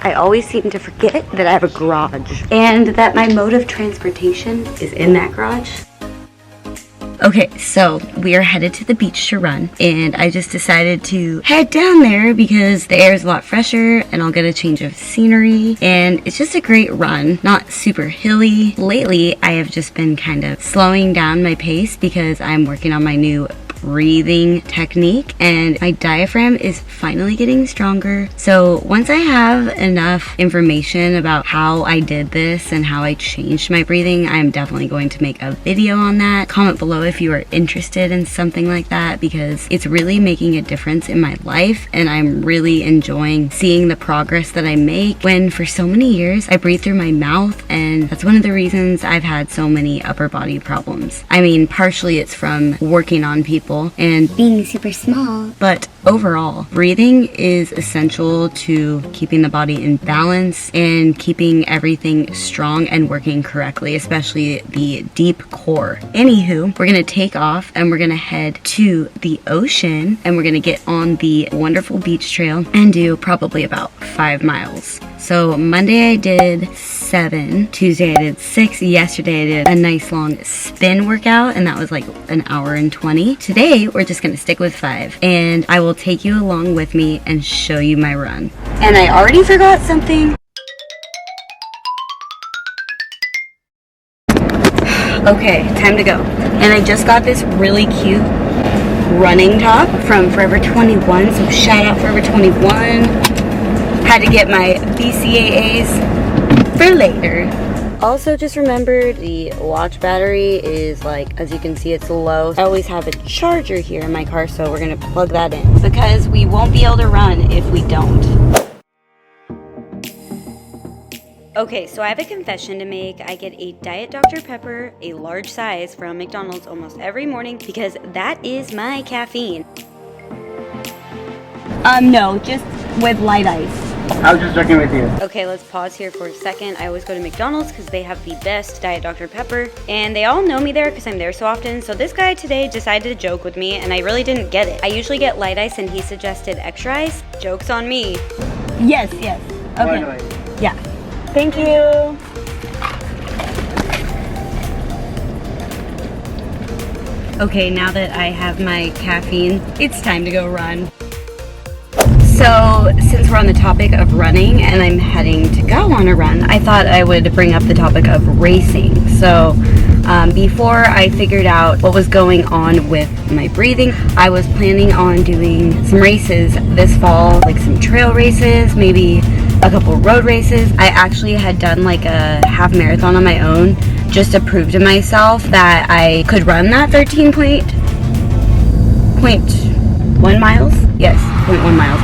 I always seem to forget that I have a garage and that my mode of transportation is in that garage. Okay, so we are headed to the beach to run, and I just decided to head down there because the air is a lot fresher and I'll get a change of scenery, and it's just a great run, not super hilly. Lately, I have just been kind of slowing down my pace because I'm working on my new breathing technique, and my diaphragm is finally getting stronger. So once I have enough information about how I did this and how I changed my breathing, I'm definitely going to make a video on that. Comment below if you are interested in something like that, because it's really making a difference in my life, and I'm really enjoying seeing the progress that I make when for so many years I breathe through my mouth, and that's one of the reasons I've had so many upper body problems. I mean, partially it's from working on people and being super small, but overall, breathing is essential to keeping the body in balance and keeping everything strong and working correctly, especially the deep core. Anywho, we're gonna take off and we're gonna head to the ocean, and we're gonna get on the wonderful beach trail and do probably about 5 miles. So Monday I did 7, Tuesday I did 6, yesterday I did a nice long spin workout, and that was like an hour and 20. Today we're just gonna stick with 5, and I will take you along with me and show you my run. And I already forgot something. Okay, time to go. And I just got this really cute running top from Forever 21, so shout out Forever 21. Had to get my BCAAs for later. Also, just remembered the watch battery is like, as you can see, it's low. I always have a charger here in my car, so we're gonna plug that in because we won't be able to run if we don't. Okay, so I have a confession to make. I get a Diet Dr. Pepper, a large size, from McDonald's almost every morning because that is my caffeine. No, just with light ice. I was just joking with you. Okay, let's pause here for a second. I always go to McDonald's because they have the best Diet Dr. Pepper, and they all know me there because I'm there so often. So this guy today decided to joke with me, and I really didn't get it. I usually get light ice, and he suggested extra ice. Joke's on me. Yes, yes. Okay. Yeah. Thank you. Okay, now that I have my caffeine, it's time to go run. So, since we're on the topic of running and I'm heading to go on a run, I thought I would bring up the topic of racing. So, before I figured out what was going on with my breathing, I was planning on doing some races this fall, like some trail races, maybe a couple road races. I actually had done like a half marathon on my own just to prove to myself that I could run that 13.1 miles? Yes, 0.1 miles.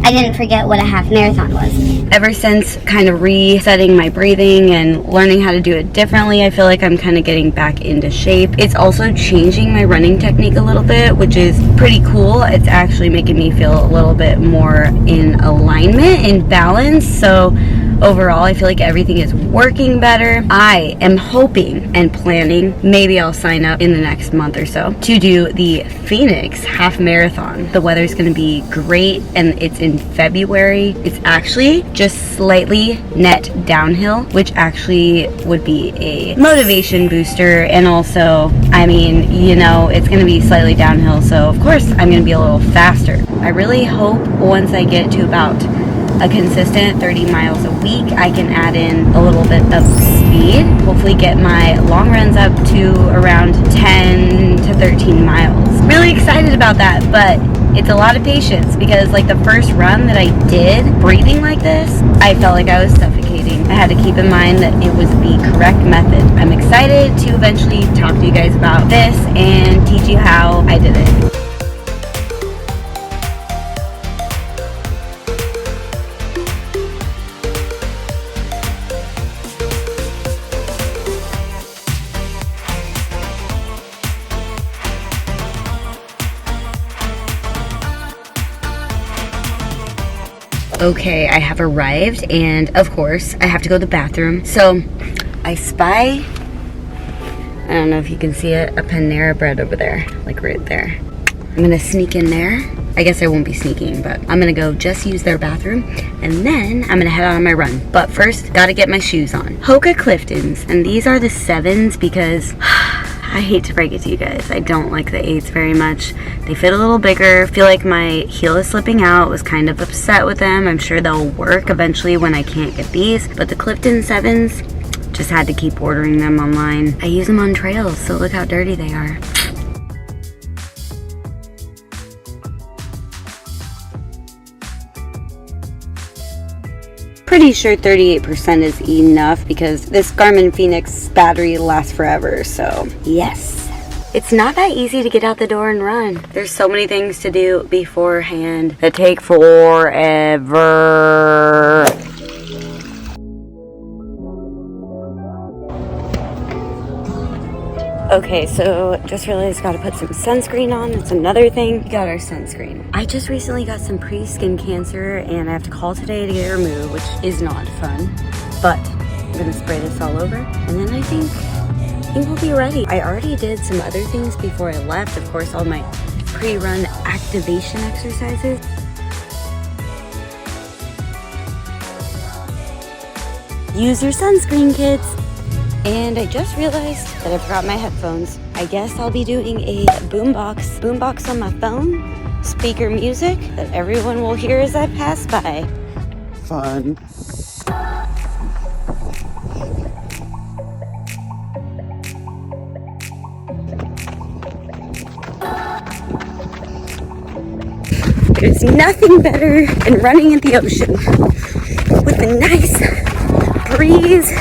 I didn't forget what a half marathon was. Ever since kind of resetting my breathing and learning how to do it differently, I feel like I'm kind of getting back into shape. It's also changing my running technique a little bit, which is pretty cool. It's actually making me feel a little bit more in alignment, in balance. So overall, I feel like everything is working better. I am hoping and planning, maybe I'll sign up in the next month or so, to do the Phoenix half marathon. The weather's gonna be great, and it's in February. It's actually just slightly net downhill, which actually would be a motivation booster. And also, I mean, you know, it's gonna be slightly downhill, so of course I'm gonna be a little faster. I really hope once I get to about a consistent 30 miles a week, I can add in a little bit of speed, hopefully get my long runs up to around 10 to 13 miles. Really excited about that, but it's a lot of patience because like the first run that I did breathing like this, I felt like I was suffocating. I had to keep in mind that it was the correct method. I'm excited to eventually talk to you guys about this and teach you how I did it. Okay, I have arrived, and of course I have to go to the bathroom. So I spy, I don't know if you can see it, a Panera bread over there, like right there. I'm gonna sneak in there I guess I won't be sneaking, but I'm gonna go just use their bathroom and then I'm gonna head out on my run. But first, gotta get my shoes on. Hoka Cliftons, and these are the 7s because I hate to break it to you guys, I don't like the 8s very much. They fit a little bigger. Feel like my heel is slipping out. Was kind of upset with them. I'm sure they'll work eventually when I can't get these. But the Clifton 7s, just had to keep ordering them online. I use them on trails, so look how dirty they are. Pretty sure 38% is enough because this Garmin Fenix battery lasts forever, so yes. It's not that easy to get out the door and run. There's so many things to do beforehand that take forever. Okay, so just realized gotta put some sunscreen on. That's another thing. We got our sunscreen. I just recently got some pre-skin cancer and I have to call today to get it removed, which is not fun. But I'm gonna spray this all over and then I think we'll be ready. I already did some other things before I left. Of course, all my pre-run activation exercises. Use your sunscreen, kids. And I just realized that I forgot my headphones. I guess I'll be doing a boombox on my phone, speaker music that everyone will hear as I pass by. Fun. There's nothing better than running in the ocean with a nice breeze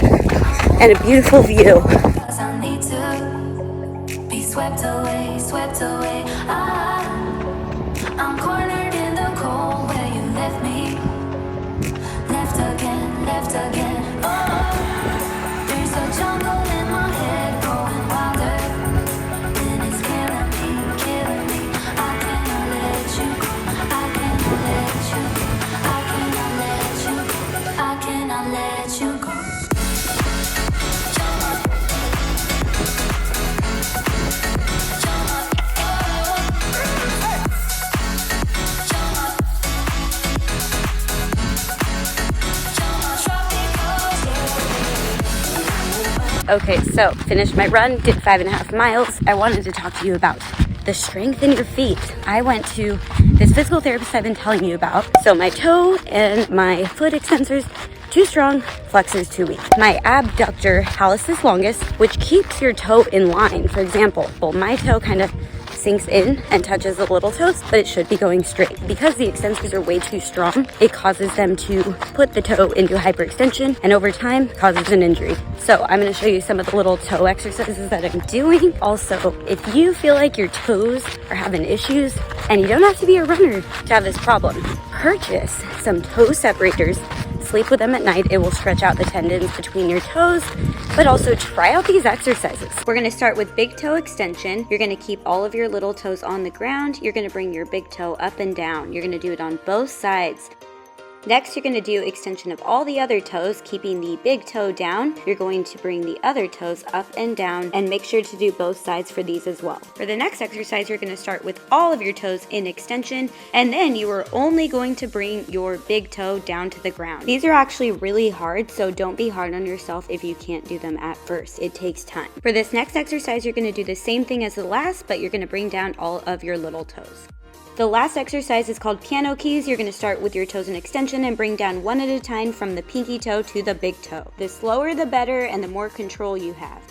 and a beautiful view. I need to be swept away, swept away. I'm cornered in the cold where you left me. Left again, left again. Oh, there's a jungle in my head growing wilder. And it's killing me, killing me. I cannot let you go. I cannot let you go. I cannot let you go. I cannot let you go. Okay, so finished my run, did 5.5 miles. I wanted to talk to you about the strength in your feet. I went to this physical therapist I've been telling you about. So my toe and my foot extensors, too strong, flexors too weak. My abductor hallucis longus, which keeps your toe in line. For example, well, my toe kind of sinks in and touches the little toes, but it should be going straight. Because the extensors are way too strong, it causes them to put the toe into hyperextension and over time causes an injury. So I'm going to show you some of the little toe exercises that I'm doing. Also, if you feel like your toes are having issues, and you don't have to be a runner to have this problem, purchase some toe separators. Sleep with them at night. It will stretch out the tendons between your toes, but also try out these exercises. We're going to start with big toe extension. You're going to keep all of your little toes on the ground. You're going to bring your big toe up and down. You're going to do it on both sides. Next, you're going to do extension of all the other toes, keeping the big toe down. You're going to bring the other toes up and down, and make sure to do both sides for these as well. For the next exercise, you're going to start with all of your toes in extension, and then you are only going to bring your big toe down to the ground. These are actually really hard, so don't be hard on yourself if you can't do them at first. It takes time. For this next exercise, you're going to do the same thing as the last, but you're going to bring down all of your little toes. The last exercise is called piano keys. You're going to start with your toes in extension and bring down one at a time from the pinky toe to the big toe. The slower the better and the more control you have.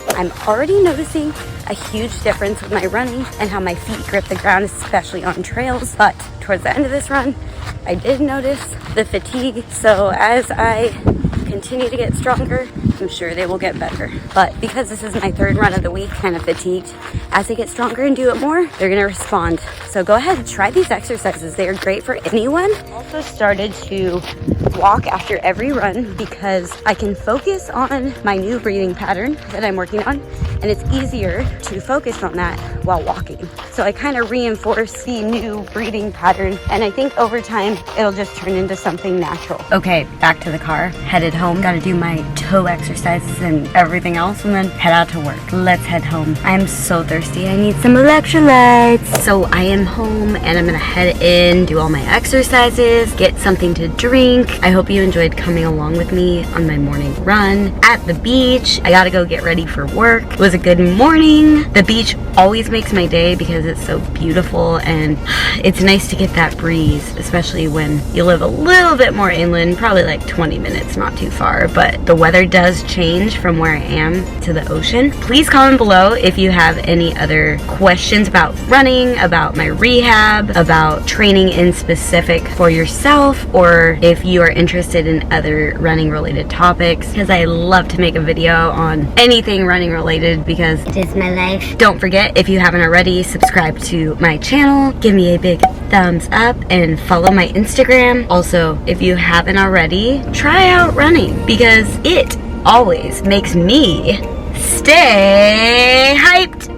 I'm already noticing a huge difference with my running and how my feet grip the ground, especially on trails. But towards the end of this run, I did notice the fatigue. So as I continue to get stronger, I'm sure they will get better. But because this is my third run of the week, kind of fatigued, as they get stronger and do it more, they're gonna respond. So go ahead and try these exercises. They are great for anyone. Also started to walk after every run because I can focus on my new breathing pattern that I'm working on, and it's easier to focus on that while walking. So I kind of reinforce the new breathing pattern, and I think over time it'll just turn into something natural. Okay, back to the car, headed home. Gotta do my toe exercise exercises and everything else, and then head out to work. Let's head home. I'm so thirsty. I need some electrolytes. So I am home and I'm gonna head in, do all my exercises, get something to drink. I hope you enjoyed coming along with me on my morning run at the beach. I gotta go get ready for work. It was a good morning. The beach always makes my day because it's so beautiful and it's nice to get that breeze, especially when you live a little bit more inland, probably like 20 minutes, not too far, but the weather does change from where I am to the ocean. Please comment below if you have any other questions about running, about my rehab, about training in specific for yourself, or if you are interested in other running related topics, because I love to make a video on anything running related because It is my life. don't forget, if you haven't already, subscribe to my channel, give me a big thumbs up, and follow my Instagram. Also, if you haven't already, try out running because it always makes me stay hyped.